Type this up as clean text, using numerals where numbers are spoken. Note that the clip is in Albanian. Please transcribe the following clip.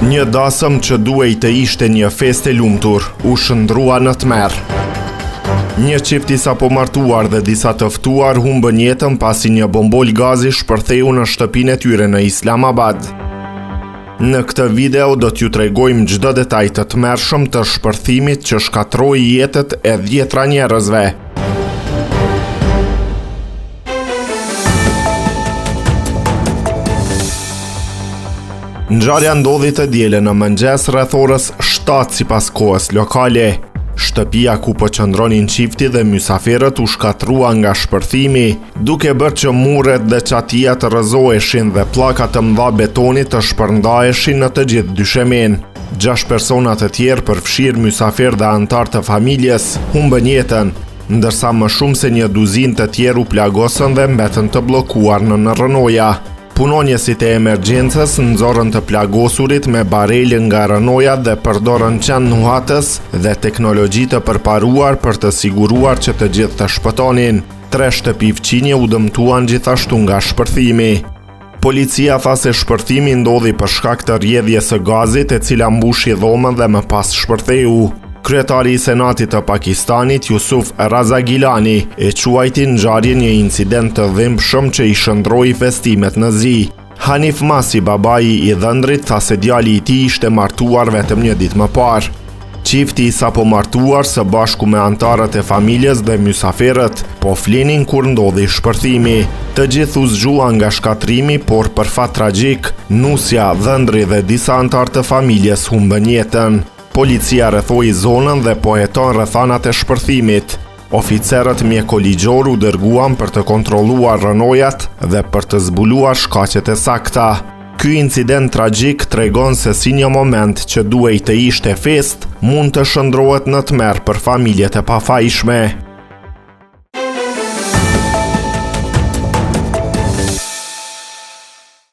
Një dasëm që duhej të ishte një festë e lumtur, u shndrua në tmerr. Një çift i sapo martuar dhe disa të ftuar humbën jetën pasi një bombol gazi shpërtheu në shtëpinë e tyre në Islamabad. Në këtë video do t'ju tregojmë çdo detaj të tmerrshëm të shpërthimit që shkatroi jetët e 10 njerëzve. Ngjarja ndodhi të dielën në mëngjes rreth orës 7 sipas kohës lokale. Shtëpia ku po qëndronin çifti dhe mysafirët u shkatrua nga shpërthimi, duke bërë që muret dhe çatia të rrëzoheshin dhe pllaka të mëdha betoni të shpërndaheshin në të gjithë dyshemën. 6 persona të tjerë, përfshirë mysafir dhe antar të familjes, humbën jetën, ndërsa më shumë se një duzinë të tjerë u plagosën dhe mbetën të bllokuar në rënoja. Punonjësit e emergjencës nxorën të plagosurit me barele nga rënoja dhe përdorën qenë nuhatës dhe teknologji të përparuar për të siguruar që të gjithë të shpëtonin. 3 shtëpi fqinje u dëmtuan gjithashtu nga shpërthimi. Policia tha se shpërthimi ndodhi për shkak të rrjedhjes së gazit e cila mbushi dhomën dhe më pas shpërtheu. Kryetari i Senatit të Pakistanit, Yusuf Raza Gilani, e quajti ngjarjen një incident të dhimbshëm që i shndroi festimet në zi. Hanif Masi, babai i dhëndrit, tha se djali i tij ishte martuar vetëm një ditë më parë. Çifti i sapo martuar së bashku me antarët e familjes dhe mysafirët po flinin kur ndodhi shpërthimi. Të gjithë u zgjuan nga shkatrimi, por për fat tragjik, nusja, dhëndri dhe disa antar të familjes humbën jetën. Policia rrethoi zonën dhe po heton rrethanat e shpërthimit. Oficerët mjekoligjor u dërguan për të kontrolluar rënojat dhe për të zbuluar shkaqet e sakta. Ky incident tragjik tregon se si një moment që duhej të ishte festë, mund të shndrohet në tmerr për familjet e pafajshme.